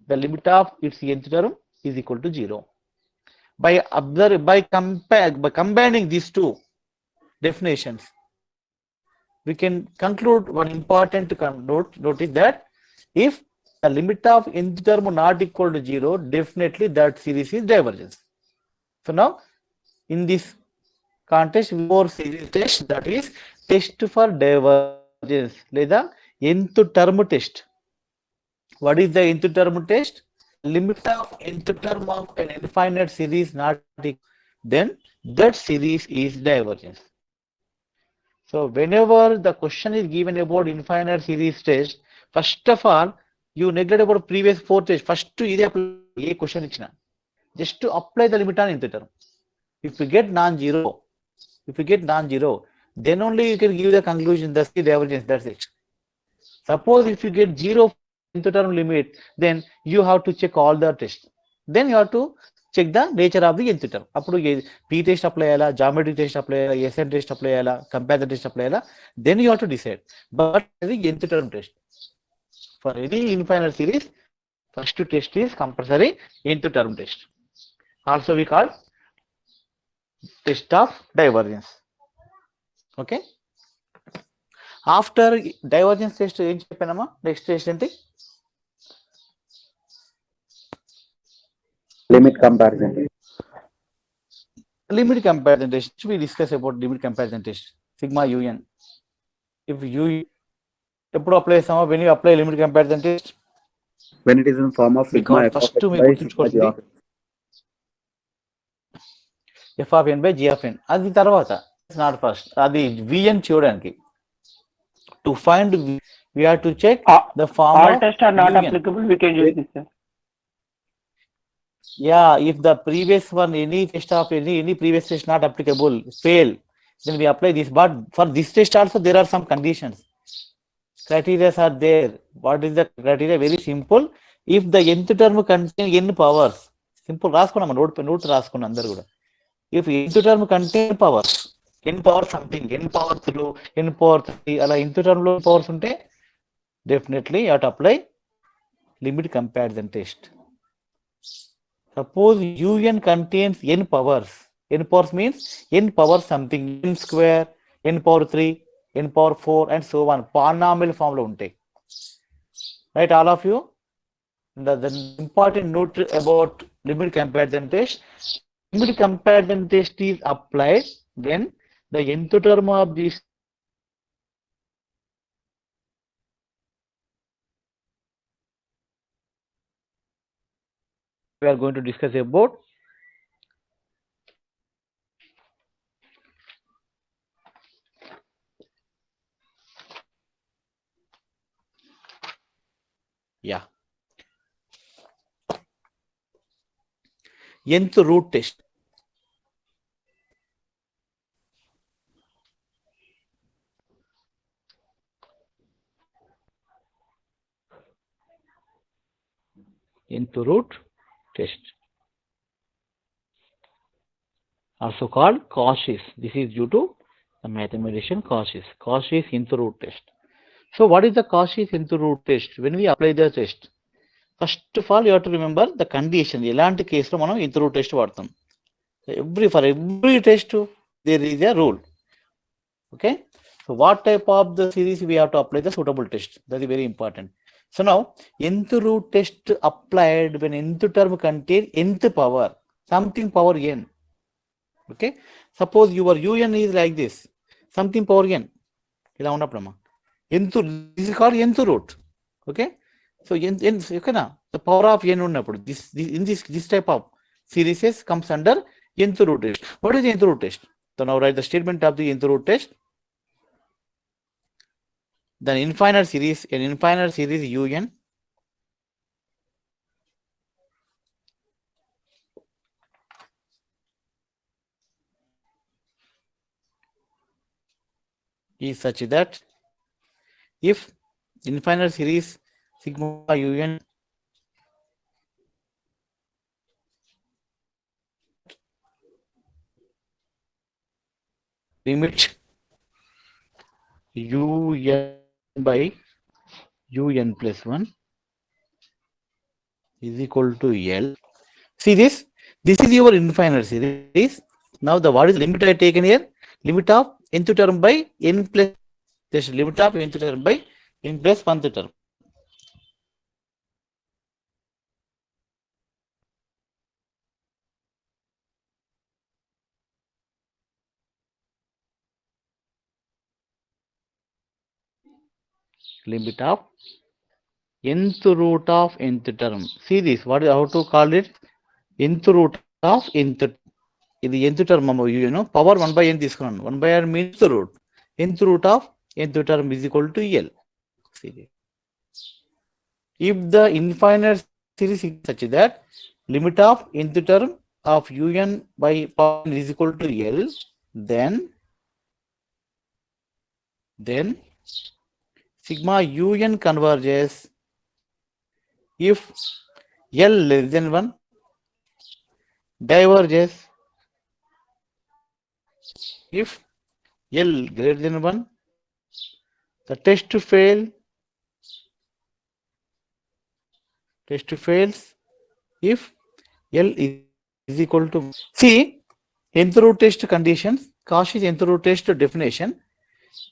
the limit of its nth term is equal to 0. By combining these two definitions, we can conclude one important note is that if the limit of nth term not equal to 0, definitely that series is divergence. So now in this context, more series test, that is test for divergence లేదా nth term test. What is the nth term test? Limit of nth term of an infinite series not equal, then that series is divergence. So whenever the question is given about infinite series test, first of all, you neglect about previous 4 tests. First ఇది apply ఏ question ఇచ్చినా. Just to apply the limit on nth term. If you get non-zero, then only you can give the conclusion, that's the divergence, that's it. Suppose if you get 0 nth term limit, then you have to check all the tests. Then you have to check the nature of the nth term. అప్పుడు p test apply చేయాలా, geometry test apply చేయాలా, SN test apply చేయాలా, comparison test apply చేయాలా, then you have to decide. But the nth term test for any infinite series, first test is compulsory nth term test. Also we call test of divergence. Okay. After divergence test ఏం చెప్పానమ్మా, next test ఏంటి? limit comparison. Limit comparison test. We discuss about limit comparison test. Sigma un. If you ఎప్పుడు apply చేస్తామా, when you apply limit comparison test? When it is in form of sigma f First of to x me by sigma g గుర్తుంచుకోవాల్సింది of x. f of n by g of n. అది తర్వాత, not first, అది vn చూడడానికి. To find we have to check the form all of tests are not un. applicable, we can use this, sir. Yeah, if the previous one, any test of any previous test not applicable, fail, then we apply this. But for this test also there are some conditions. Criteria are there. What is the criteria? Very simple. If the nth term contain n powers, simple రాసుకున్నాం, note రాసుకున్నాం అందరు కూడా. If nth term contain powers, n power something, n power 2, n power 3, అలా nth term లో powers ఉంటే definitely you have to apply limit comparison test. Suppose un contains n powers. N powers means n power something, n square, n power 3, n power 4 and so on. Polynomial form lo untai. Right, all of you? The important note about limit comparison test. Limit comparison test is applied when the nth term of this we are going to discuss about nth root test. Nth root test, also called Cauchy's. This is due to the mathematician Cauchy's. Cauchy's nth root test. So what is the Cauchy's nth root test? When we apply the test, first of all you have to remember the condition. ఎలాంటి కేసులో మనం nth root test వాడతాం. For every test there is a rule. Okay. So what type of the series we have to apply the suitable test? That is very important. So now nth root test applied when nth term contain nth power, something power n. Okay. Suppose your un is like this, something power n. ఇలా ఉన్నప్పుడమ్మా nth, this is called nth root. Okay. So n okay na, the power of n ఉన్నప్పుడు this type of series comes under nth root test. What is the nth root test? So now write the statement of the nth root test. The infinite series, an infinite series un is such that if infinite series sigma un limit un by un plus 1 is equal to L. See this? This is your infinite series. Now the what is the limit I taken here? Limit of nth term by n plus just limit of nth term by n plus 1th term. Limit of nth root of nth term. See this? What is how to call it? Nth root of nth. ఇది nth term power 1 by n తీసుకున్నాను. 1 by n means the root. Nth root of nth term is equal to L. See this. If the infinite series is such that limit of nth term of un by power n is equal to L, then sigma un converges if L less than 1, diverges if L greater than 1, the test fails if L is equal to. See, nth root test conditions, Cauchy's nth root test definition.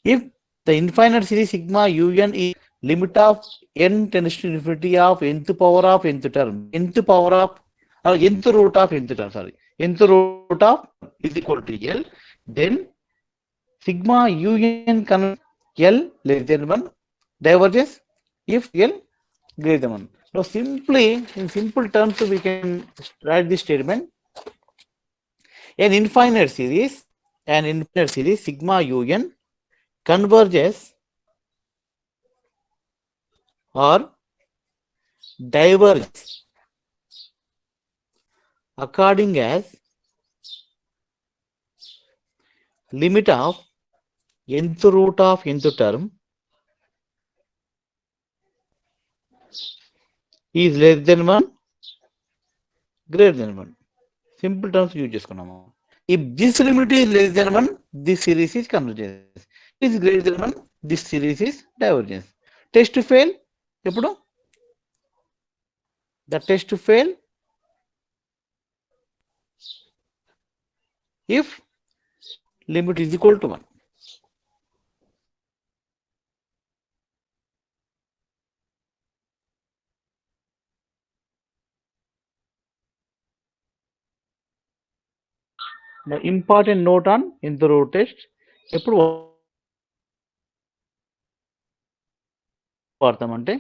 If the infinite series sigma un is limit of n tends to infinity of nth power of nth term, nth power of nth root of nth term, nth root of is equal to L, then sigma un converges L less than 1, diverges if L greater than 1. Now simply, in simple terms, we can write this statement. An infinite series sigma un converges or diverges according as limit of nth root of nth term is less than 1, greater than 1. Simple terms use చేసుకున్నాము. If this limit is less than 1, this series is convergence. If it is greater than 1, this series is divergence. Test to fail ఎప్పుడు? The test to fail if limit is equal to 1. The important note on nth root test ఎప్పుడు వాడతామంటే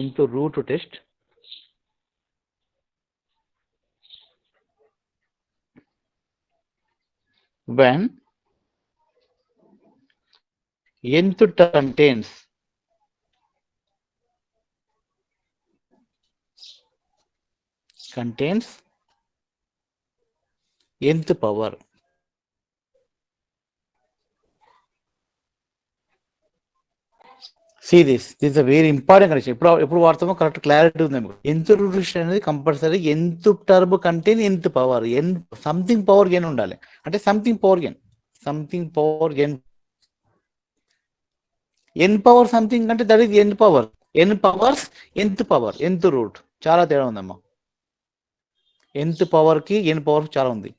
nth root test when nth contains nth power. See this is a very important condition. ఎప్పుడు వాడతామో correct clarity ఉంది మీకు. nth root test అనేది compulsory nth term contain nth power n something power n ఉండాలి. అంటే something power n n power something అంటే that is n powers nth power nth root చాలా తేడా ఉందమ్మా. nth పవర్ కి n పవర్ చాలా ఉంది.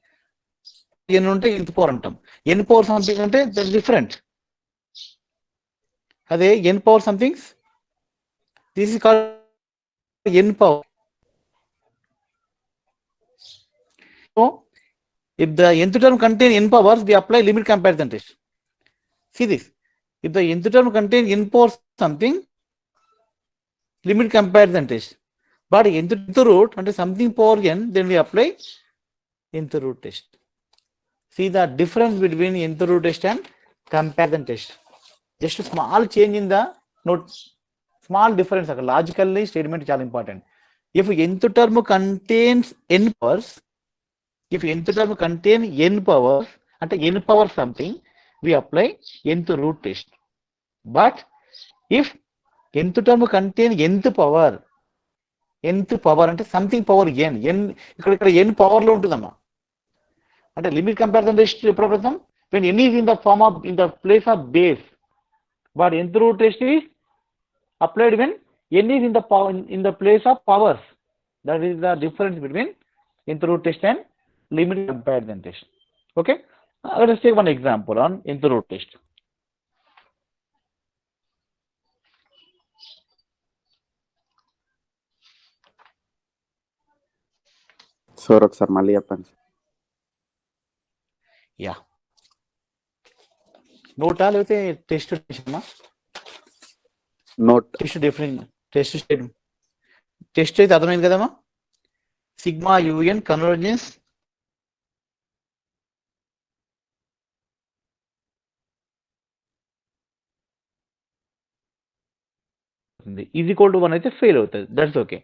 n ఉంటే nth పవర్ అంటాం. n పవర్ సంథింగ్ అంటే దట్ డిఫరెంట్. అదే n power something this is called n power. So if the nth term contain n powers, we apply limit comparison test. See this. If the nth term contains n power something, limit comparison test. But nth root and something power n, then we apply nth root test. See the difference between nth root test and comparison test. Just a small change in the note, small difference. Logically, statement is important. If nth term contains n powers, if nth term contain n powers, and n power something, we apply nth root test. But if nth term contain nth power అంటే something power n ఇక్కడ n power లో ఉంటుందమ్మా. అంటే limit comparison test ఎప్పుడు పెడతాం? when n is in the form of in the place of base, but nth root test is applied when n is in the place of powers. That is the difference between nth root test and limit comparison test. Okay, let us take one example on nth root test. ఒకసారి మళ్ళీ చెప్పండి. Yeah నోటా లేకపోతే test note taste different test అయితే అర్థమైంది కదమ్మా. Sigma UN convergence is equal to 1 అయితే fail అవుతుంది. That's okay.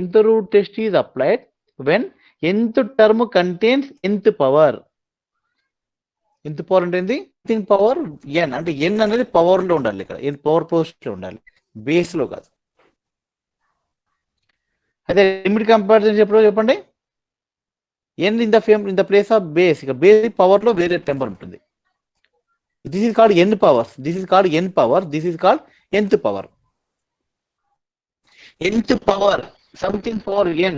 nth root test is applied when nth term contains nth power. nth power అంటే ఏంటి? nth పవర్ n అంటే n అనేది power లో ఉండాలి, ఇక్కడ n పవర్ పోస్ట్ లో ఉండాలి, బేస్ లో కాదు. అదే లిమిట్ కంపారిజన్ ఎప్పుడో చెప్పండి. n in the place of base, ఇక బేస్ పవర్ లో వేరే నెంబర్ ఉంటుంది. This is called n powers, this is called n power, this is called nth power. nth power, something for n.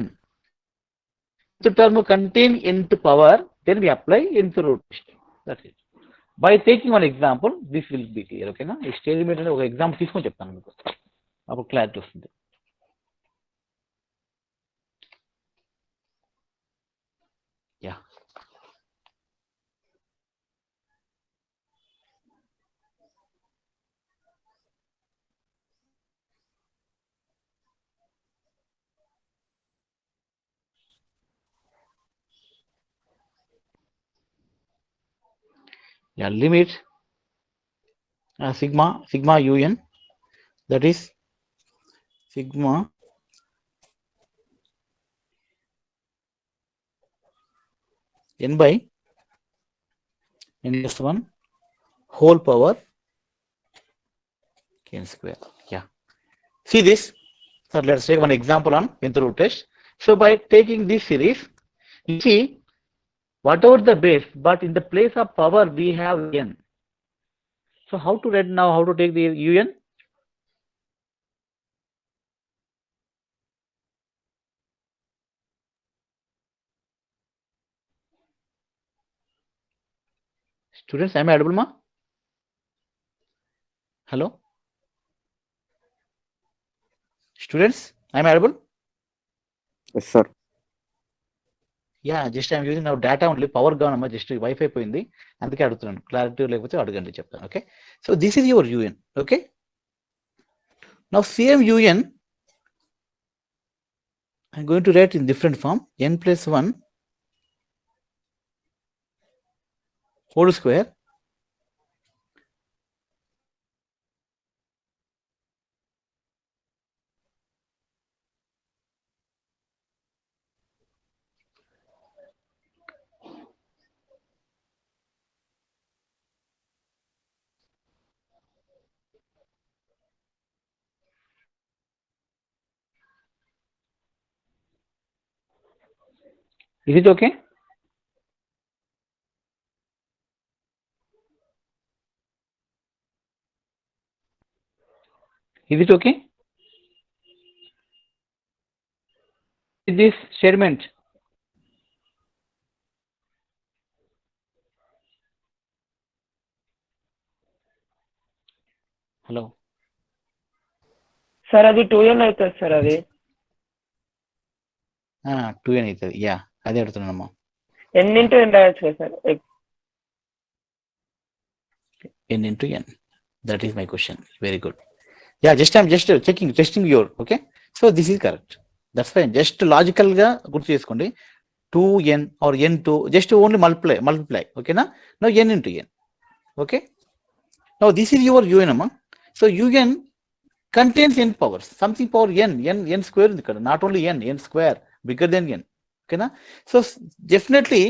Nth term contain nth power, then we apply nth root test. That's it. By taking one example, this will be clear. Okay na? ఈ stage మీద ఒక example తీసుకొని చెప్తాను మీకు, అప్పుడు clarity వస్తుంది. Yeah limit sigma un, that is sigma n by n plus 1 whole power n square. Yeah, see this. So let's take one example on nth root test. So by taking this series, you see whatever the base, but in the place of power we have n. So how to write now, how to take the un? Students, am I audible ma? Hello students, am I audible? Yes sir. Yeah just I'm using నా data only, power కావాలమ్మా, just wifi పోయింది అందుకే అడుగుతున్నాను. Clarity లేకపోతే అడగండి, చెప్తాను. Okay, so this is your u n. Okay, now same u n I'm going to write in different form, n plus 1 whole square is it okay? Is it okay with this statement? Hello sir అది 2n అవుతుంది sir, అది 2n అవుతుంది. Yeah అదే అడుగుతున్నానమ్మా. n into n రాయొచ్చు కదా sir. n into n, that is my question. Very good. Yeah, I'm just testing your, okay, so this is correct, that's fine. Just logical గా గుర్తు చేసుకోండి. 2n or n2, just only multiply. Okay na? Now n into n. Okay, now this is your un amma. So un contains n powers, something power n square ఉంది ఇక్కడ, not only n square, bigger than n. Okay na? So definitely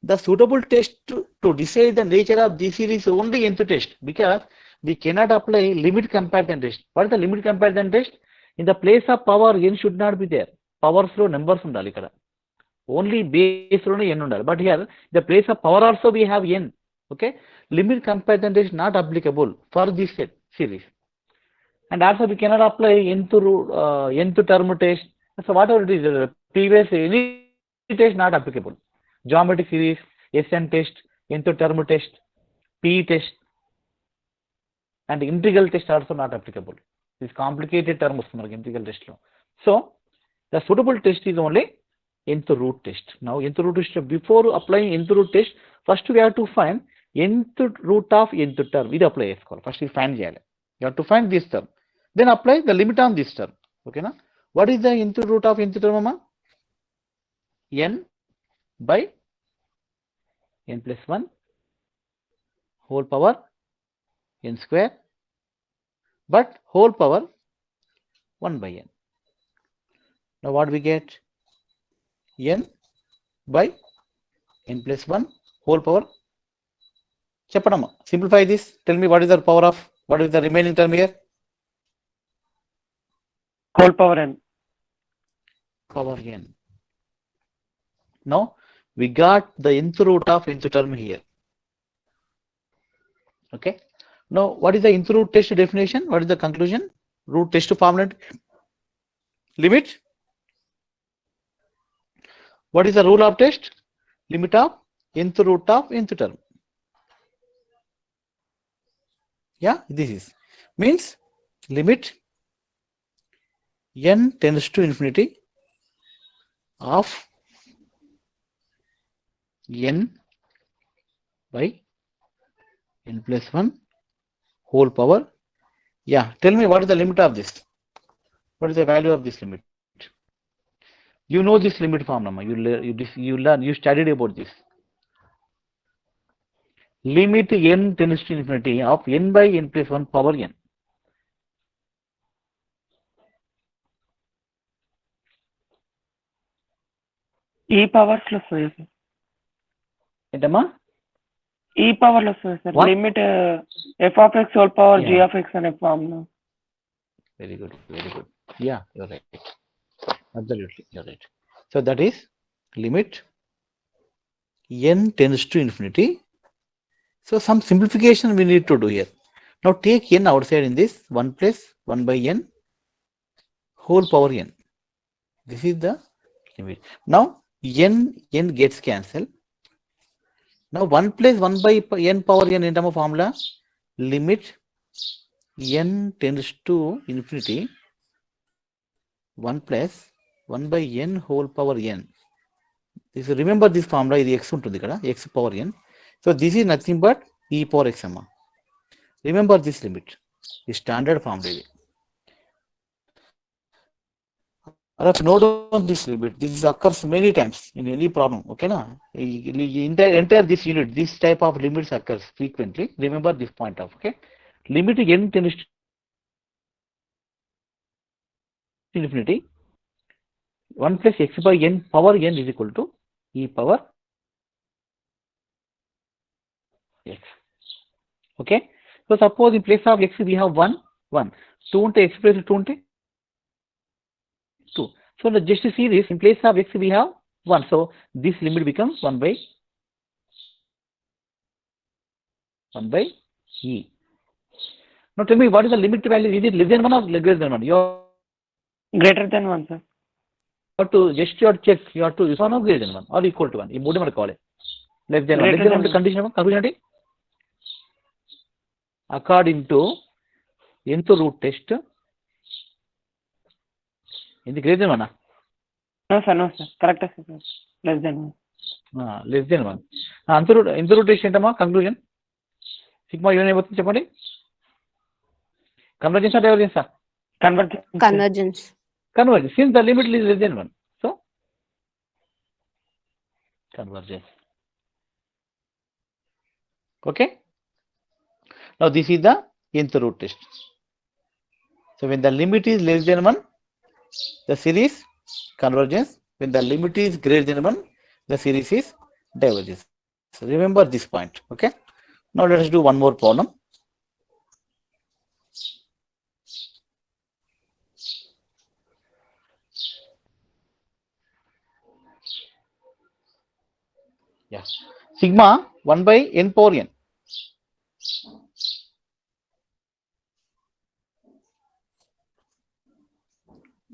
the suitable test to decide the nature of this series only nth test, because we cannot apply limit comparison test. What is the limit comparison test? In the place of power n should not be there, powers లో numbers ఉండాలి ఇక్కడ, only base లోనే n ఉండాలి. But here the place of power also we have n. Okay, limit comparison test not applicable for this set series. And also we cannot apply nth term test So whatever it is, previous any test not applicable. Geometry series, SN test, nth term test, P test, and integral test also not applicable. This complicated term వస్తుంది integral test లో. So the suitable test is only nth root test. Now nth root test, before applying nth root test, first we have to find nth root of nth term. ఇది apply చేసుకోవాలి. First ఇది find చేయాలి. You have to find this term. Then apply the limit on this term. Okay na? What is the nth root of nth term, mama? N by n plus 1 whole power n square, but whole power 1 by n. Now what we get? N by n plus 1 whole power. Cheppadamma, simplify this. Tell me what is the power of, what is the remaining term here? Whole power n. Power n. Now we got the nth root of nth term here. Okay. Now what is the nth root test definition? What is the conclusion? Root test formula limit. What is the rule of test? Limit of nth root of nth term. Yeah, this is means limit n tends to infinity of n by n plus 1 whole power. Yeah, tell me what is the limit of this? What is the value of this limit? You know this limit formula. You studied about this. Limit n tends to infinity of n by n plus 1 power n. ఈ powers లో వస్తుంది sir. ఏంటమ్మా? ఈ power లో వస్తుంది sir. What? Limit f of x whole power Yeah. g of x అనే form లో. Very good, very good. Yeah, you're right. Absolutely, you're right. So that is limit n tends to infinity. So some simplification we need to do here. Now take n outside in this 1 plus 1 by n whole power n. This is the limit. Now n gets cancelled. Now 1 plus 1 by n power n in terms of formula, limit n tends to infinity 1 plus 1 by n whole power n. This, remember this formula, ఇది x ఉంటుంది ఇక్కడ, x power n. So this is nothing but e power x అమ్మా. Remember this limit. The standard formula ఇది. Note down this limit. This occurs many times in any problem. Okay na? Entire this unit, this type of limits occurs frequently. Remember this point of, okay? Limit n tends to infinity 1 plus x by n power n is equal to e power x. Okay? So suppose in place of x we have 1, 1. 2 unte x place 2 unte 2. So just to see this, in place of x we have 1. So this limit becomes 1 by e. Now tell me what is the limit value? Is it less than 1 or greater than 1? You greater than 1 sir. have to just you have to check. You have to is 1 or greater than 1 or equal to 1. ఈ మూడు మనకు కావాలి. Less than 1. Less than 1 condition ఏంటి? According to nth root test, ఇది greater than 1. No sir correct sir. Less than 1. Less than 1. nth root test ఏంటమ్మా? Conclusion sigma union ఏమవుతుంది చెప్పండి? Convergence ఆ divergence? Convergence. Convergence. Since the limit is less than 1, so convergence. Okay. Now this is the nth root test. So when the limit is less than 1, the series convergence. When the limit is greater than 1, the series is divergence. So remember this point. Okay. Now let us do one more problem. Yeah. Sigma 1 by n power n.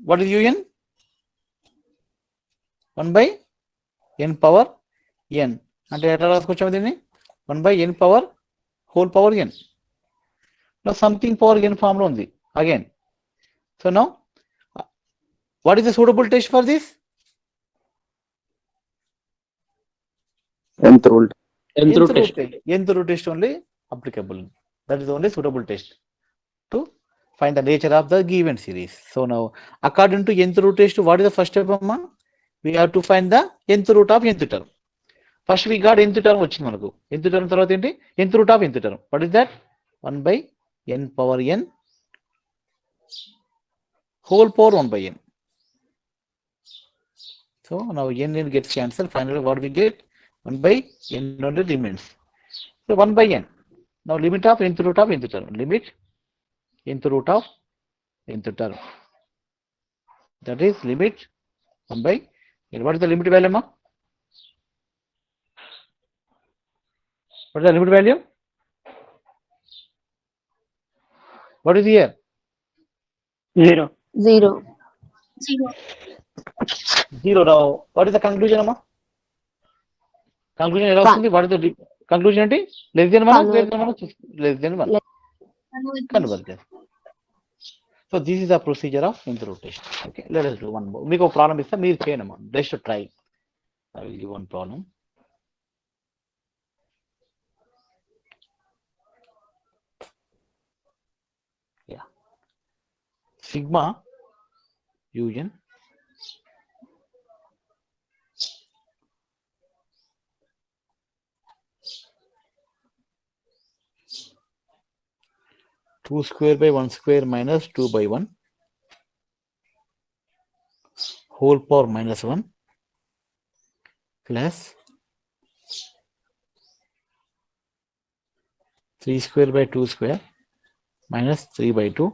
What is un? 1 by n power n అంటే ఎట్లా రాసుకొచ్చాము దీన్ని 1 by n power whole power n. Now something power n form లో ఉంది again. So now what is the suitable test for this? nth rule. Nth root test only applicable. That is the only suitable test to find the nature of the given series. So now according to nth root test, what is the first step amma? We have to find the nth root of nth term. First we got nth term వచ్చింది మనకు. nth term తర్వాత ఏంటి nth root of nth term. What is that? 1 by n power n whole power 1 by n. So now n gets cancelled. Finally what we get? 1 by n only remains. So 1 by n. Now limit of nth root of nth term. Limit nth root of nth term. That is limit 1 by n. What is the limit value, ma? What is the limit value? What is here? 0. 0. 0. Now what is the conclusion, ma? Conclusion ఎలా వస్తుంది? What is the conclusion అంటే less than 1 greater than 1 less than 1 convergence. So this is the procedure of nth root test. Okay, let us do one more. మీకు ఒక problem ఇస్తా మీరు చేయండి అమ్మా. Just to try. I will give one problem. Yeah. Sigma un 2 square by 1 square minus 2 by 1 whole power minus 1 plus 3 square by 2 square minus 3 by 2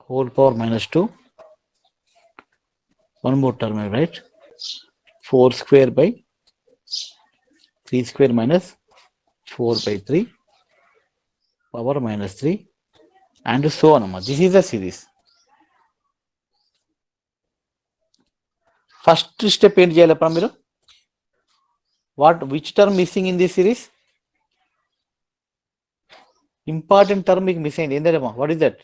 whole power minus 2. One more term, right? 4 square by 3 square minus 4 by 3 power minus 3 and so on. This is the series. First step ఏంటి చేయాలప్పా మీరు? Which term missing in this series? Important term మీకు miss అయింది ఏంటమ్మా? What is that?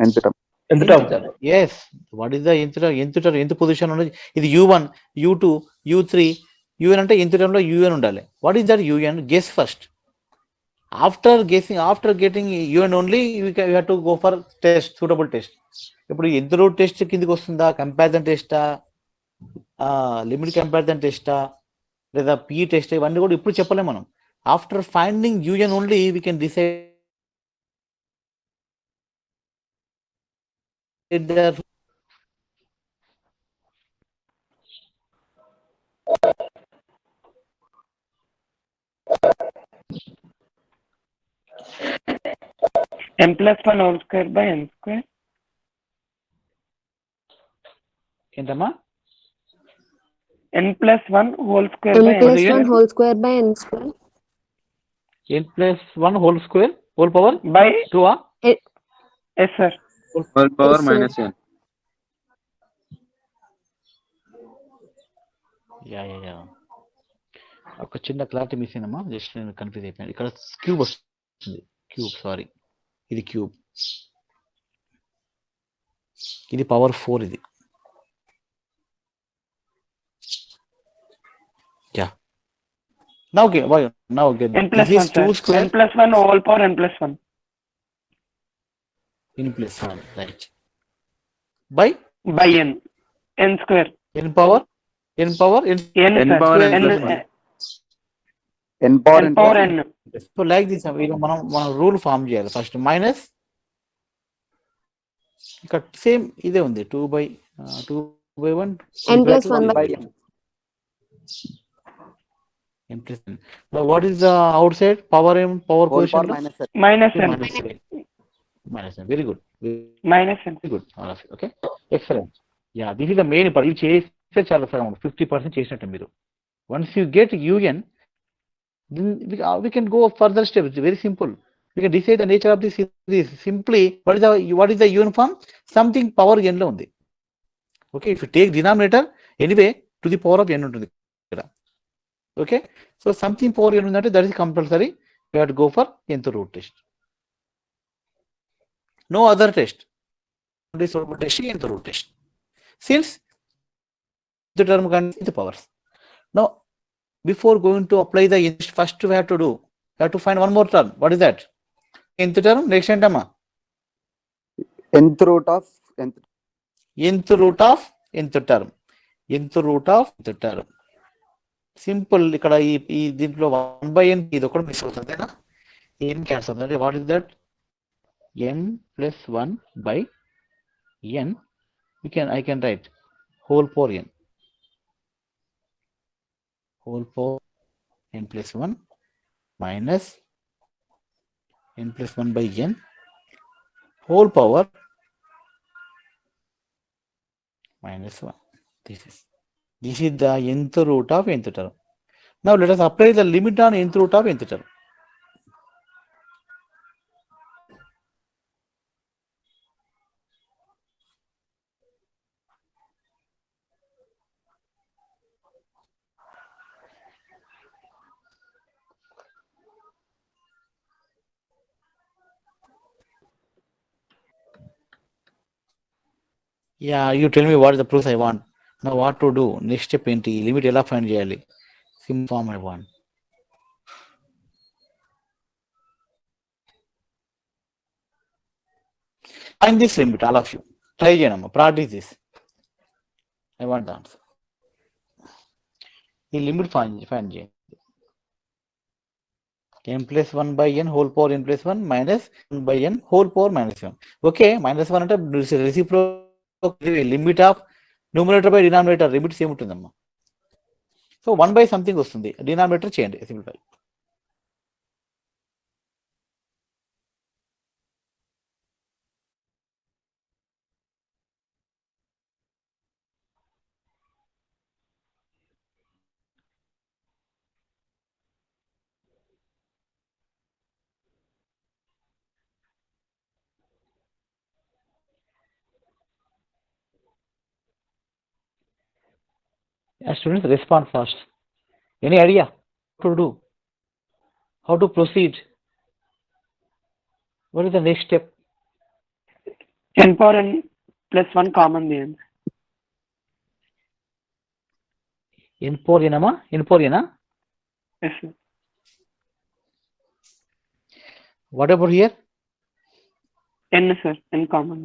nth term. Yes. What is the nth term? Nth position ఉన్నది ఇది u1 u2 u3 un అంటే nth term లో un ఉండాలి. What is that un? Guess first. After getting un only we have to go for test, suitable test. ఇప్పుడు nth root test కిందకి వస్తుందా, comparison టెస్టా, limit comparison టెస్టా లేదా P test, ఇవన్నీ కూడా ఇప్పుడు చెప్పలేం మనం. After finding un only we can decide n plus 1 whole square by n square. ఏంటమ్మా? n plus 1 whole square n by plus n 1 whole square by n square. n plus 1 whole square whole power by 2 yes sir. Whole power Yes, sir. minus n. Yeah ఒక చిన్న clarity miss అయిందమ్మా. Just నేను confuse అయిపోయాను. ఇక్కడ cube వస్తుంది. Cube, sorry, ఇది cube, ఇది power 4 ఇది. Yeah now okay n plus this is 1 sir. 2 square n plus 1 whole power n plus 1 in plus 1, right, by n n square n power n n sir. power n n plus 1. n n power n power plus n. 1. So like this మనం rule form చేయాలి. First minus ఇక్కడ same ఇదే ఉంది 2 by 1 n plus 1 by n. n plus n. Now what is the outside power power Whole power quotient? minus n. minus n. Minus n. Very good. minus n. Very good. All of you. Okay. Excellent. Yeah, this is the main part. You చేస్తే చాలా around 50% చేసినట్టు మీరు. Once you get un, then we can go further steps. Very simple. We can decide the nature of this series. Simply, what is the un form? Something power n లో ఉంది. Okay, if you take denominator, anyway, to the power of n ఉంటుంది ఇక్కడ. Okay, so something power n ఉందంటే that is compulsory. We have to go for nth root test. No other test. This root test, nth root test. Since the term contains the powers. Now, before going to apply the nth, first we have to do, we have to find one more term. What is that? Nth term, next term. nth root of nth. Nth root of nth term. Nth root of nth term. Simple ఇక్కడ ఈ దీంట్లో 1/n ఇది ఒకటి miss అవుతుంది కదా, n cancel అవుతుంది. అంటే what is that? n plus 1/n. I can write whole power n. Whole power n plus 1 minus n plus 1/n whole power minus 1. This is the nth root of nth term. Now let us apply the limit on nth root of nth term. Yeah, you tell me what is the proofs I want. Now what to do? Next step ఏంటి? Limit ఎలా find చేయాలి? Simple form I want. Find this limit, all of you. Try చేయండి, practice this. I want the answer. ఈ limit find చేయండి. n plus 1/n whole power n plus 1 minus 1/n whole power minus 1. Okay, minus 1 అంటే reciprocal limit of numerator by denominator limit same ఉంటుందమ్మా. So 1 by something వస్తుంది, denominator చేయండి, simplify. Students, respond fast. Any idea what to do? How to proceed? What is the next step? n power n plus 1 common తీయండి. n power n అమ్మా, n power n. Yes, sir. What about here? n sir, n common.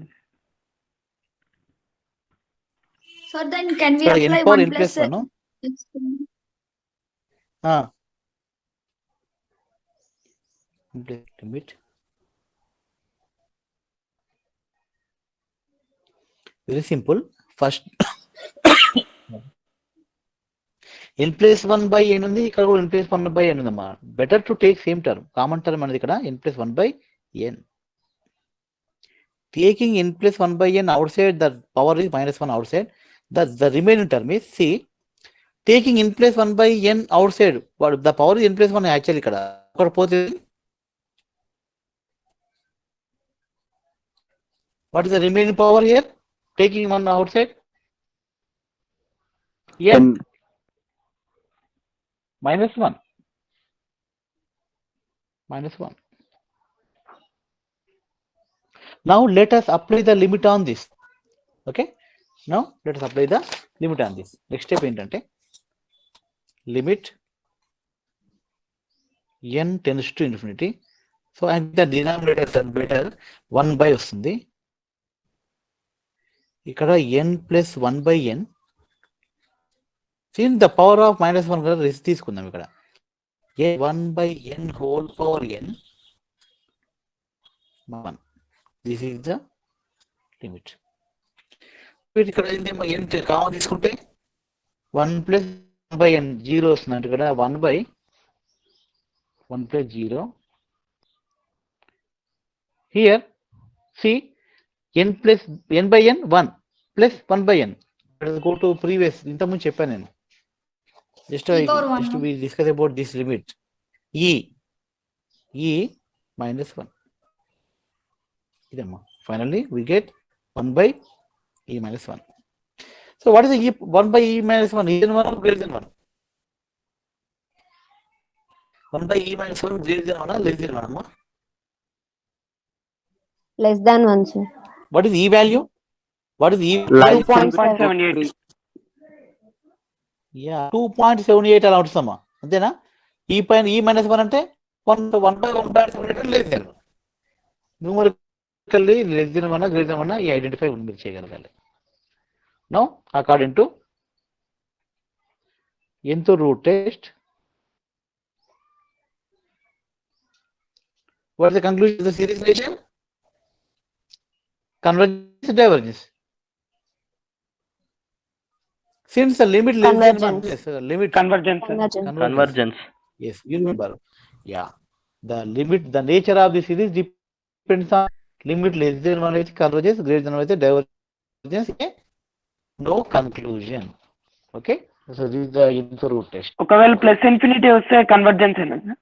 So then can we Sorry, apply n power 1 n plus plus 1, no? Limit. Very simple. First n plus 1/n ఉంది, ఇక్కడ కూడా n plus 1/n ఉందమ్మా. Better to take same term, common term అనేది ఇక్కడ n plus 1/n. Taking n plus 1/n outside, the power is minus 1 outside. The remaining term is C. Taking n plus 1/n outside, the power is n plus 1 actually ఇక్కడ పోతే. What is the remaining power here? Taking 1 outside? n minus 1. Minus 1. Now let us apply the limit on this. Okay? Now let us apply the limit on this. Next step ఏంటంటే limit n tends to infinity. So and the denominator is better 1 by వస్తుంది. ఇక్కడ n plus 1/n. Since the power of minus 1 కదా risk తీసుకుందాం ఇక్కడ. 1/n whole power n 1. This is the limit. ఇక్కడ n common తీసుకుంటే 1 plus 1/n 0 వస్తుంది, అంటే ఇక్కడ 1/1 plus 0. Here see n plus n/n 1 plus 1/n. Let us go to previous, ఇంతకుముందు చెప్పాను నేను. Just we discuss about this limit. E minus 1. Idamma. Finally we get 1/e minus 1. So what is the 1 by e minus 1? E 1 or greater than 1? 1 by e minus 1 greater than 1 or less than 1? Less than 1, sir. What is e value? What is e Lies value? in 2.78. Yeah, 2.78 అలా ఉంటుందమ్మా, అంతేనా? ఈ పైన ఈ minus 1 అంటే 1 by 1.78 less than. Numerically less than 1 greater than 1 ఈ identify మీరు చేయగలగాలి. Now according to nth root test, what is the conclusion of the series relation? Convergence, divergence. Since the limit less than 1, Convergence. yes, limit Convergence, sir. Convergence. convergence. Yes, you remember. Yeah, the limit, the nature of the series depends on limit less than 1 with convergence, greater than 1 with divergence. No conclusion. Okay, so this is the nth root test. ఒకవేళ plus infinity వస్తే convergence ఏనా sir?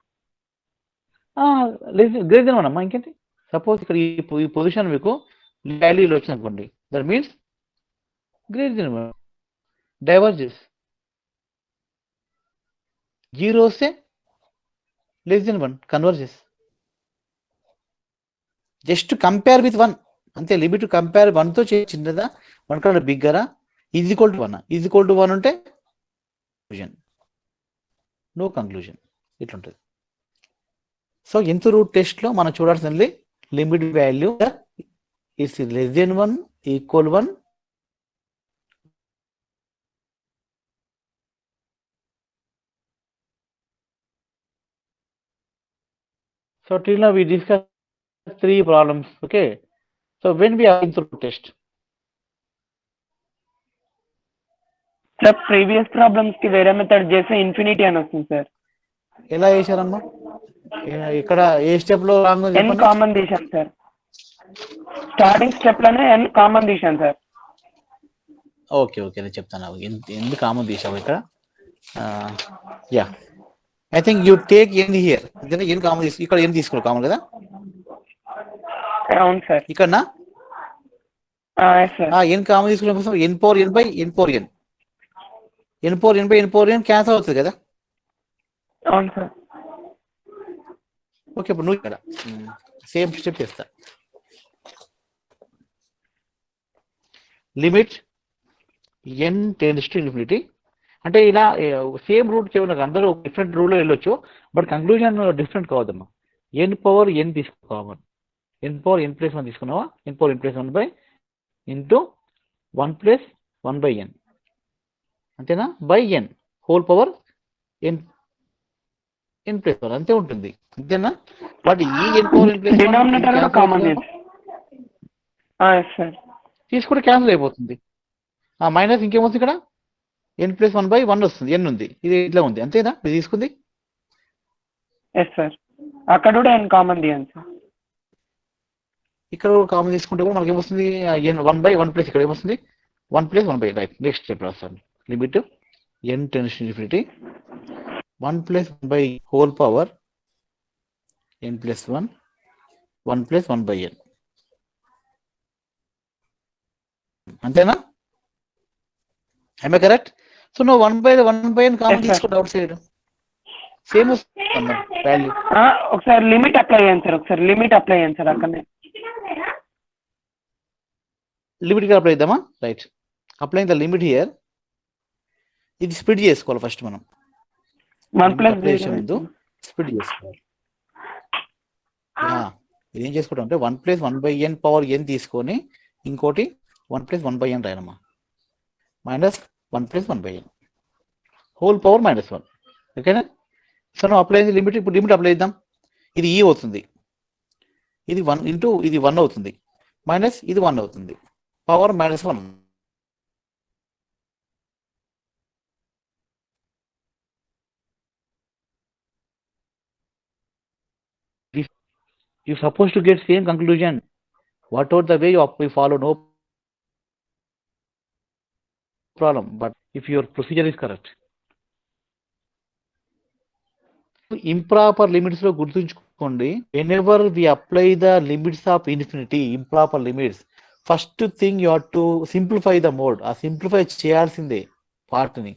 Greater than 1 అమ్మా, ఇంకేంటి? Suppose ఇక్కడ ఈ position మీకు వాల్యూలో వచ్చింది అనుకోండి, that means greater than 1, diverges. 0 వస్తే less than 1, converges. Just compare with 1 అంతే. లిమిట్ కంపేర్ 1 తో చిన్నదా, 1 కన్నా బిగ్గరా, is equal to 1. Is equal to 1 ఉంటే కంక్లూజన్, నో కంక్లూజన్, ఇట్లుంటుంది. సో nth రూట్ టెస్ట్ లో మనం చూడాల్సింది limit value is less than 1, equal 1. So till now we discussed 3 problems. Okay, so when we are nth root test, sir previous problems కి వేరే method చేస్తే infinity అని వస్తుంది sir. ఎలా చేశారమ్మా? ఇక్కడ ఏ స్టెప్ లో రాంగ్ ఎన్ కామన్ తీసాను సార్. స్టార్టింగ్ స్టెప్ లోనే ఎన్ కామన్ తీసాను సార్. ఓకే ఓకే, నేను చెప్తాను. ఎందుకు కామన్ తీసావు ఇక్కడ? Yeah, I think you take n here. N common తీసు, ఇక్కడ ఎన్ తీసుకోవాలి కామన్ కదా. అవును సార్. ఇక్కడనా? సార్ ఎన్ కామన్ తీసుకునే కోసం n power n by n power n, n power n by n power n cancel అవుతుంది కదా. అవును సార్. ఓకే, ఇప్పుడు నువ్వు ఇక్కడ సేమ్ స్టెప్ చేస్తా. Limit n tends to infinity అంటే ఇలా సేమ్ రూట్ చేయడానికి అందరూ డిఫరెంట్ రూట్లో వెళ్ళొచ్చు, బట్ కంక్లూజన్ డిఫరెంట్ కావద్దమ్మా. n పవర్ n తీసుకోవాలి. n పవర్ n ప్లస్ 1 తీసుకున్నావా? n power n plus 1 by into 1 plus 1 by n, అంతేనా? By n whole power n plus 1 అంతే ఉంటుంది, అంతేనా? బట్ ఈ n power n plus denominator కూడా common sir తీసుకుంటే క్యాన్సిల్ అయిపోతుంది. మైనస్ ఇంకేమొస్తుంది ఇక్కడ? n ప్లస్ 1 బై 1 వస్తుంది, n ఉంది, ఇది ఇట్లా ఉంది, అంతేనా? ఇది తీసుకుంది. Yes sir. అక్కడ కూడా ఎన్ కామన్ తీయండి సార్. ఇక్కడ కామన్ తీసుకుంటే కూడా మనకి ఏమొస్తుంది? 1 బై 1 ప్లస్ ఇక్కడ ఏమొస్తుంది? 1 plus 1 by. Right, next step రాస్తాను. Limit n tends to infinity 1 plus 1 by whole power n plus 1, 1 plus 1 by n, అంతేనా? Am I correct? So no 1 by n common తీసుకుంటే అవుట్ సైడ్ సేమ్ వస్తుంది value. ఒకసారి limit apply చేయండి sir. ఒకసారి limit apply చేయండి sir. అక్కడనే limit గా apply చేద్దామా? Right, apply the limit here. ఇది స్ప్లిట్ చేసుకోవాలి ఫస్ట్ మనం. 1 ప్లస్ ముందు స్ప్లిట్ చేసుకోవాలి. ఇది ఏం చేసుకుంటాం అంటే 1 plus 1 by n power n తీసుకొని ఇంకోటి 1 ప్లస్ 1 బై n రాయనమ్మా, minus 1 plus 1 by n whole power minus 1. ఓకేనా? సో నువ్వు అప్లై అయింది లిమిట్. ఇప్పుడు లిమిట్ అప్లై చేద్దాం. ఇది ఈ అవుతుంది, ఇది 1 ఇంటూ ఇది 1 అవుతుంది, మైనస్ ఇది 1 అవుతుంది, power minus 1. You supposed to get same conclusion whatever the way you follow, no problem, but if your procedure is correct. Improper limits లో గుర్తుంచుకోండి, whenever we apply the limits of infinity, improper limits, first thing you have to simplify the mode. ఆ simplify చేయాల్సిందే పార్ట్ని.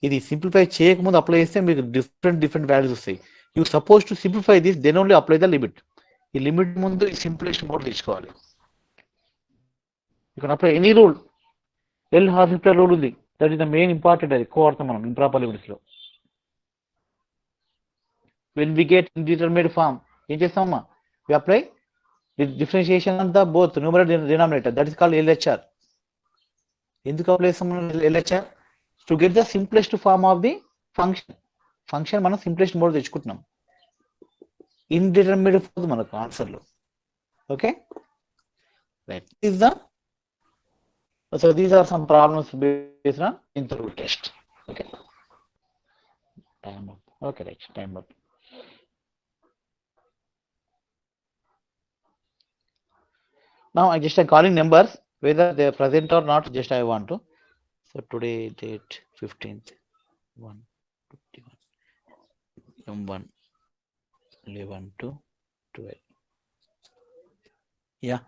ఇది simplify చేయకముందు apply చేస్తే మీకు different values వస్తాయి. You suppose to simplify this, then only apply the limit. ఈ limit ముందు ఈ సింప్లెస్ట్ మోడ్ తీసుకోవాలి. You can apply any rule. L hospital rule ఉంది, that is the main important. అది ఎక్కువ వాడతాం మనం ఇంప్రాపర్ లిమిట్స్ లో. When we get indeterminate form ఏం చేస్తామమ్మా, వి apply differentiation on the both numerator denominator, that is called LHR. ఎందుకు apply చేస్తాం LHR? To get the simplest form of the function మనం simplest mode తెచ్చుకుంటున్నాం. ఇండిటర్మినేట్ ఫోర్స్ మనకు ఆన్సర్లో. Okay right. Is the so these are some problems based on interview test. Okay time up. Okay right, time up. Now I just am calling numbers, whether they are present or not, just I want to. So today date 15th, 1, 51, M1, 11 to 12. Yeah.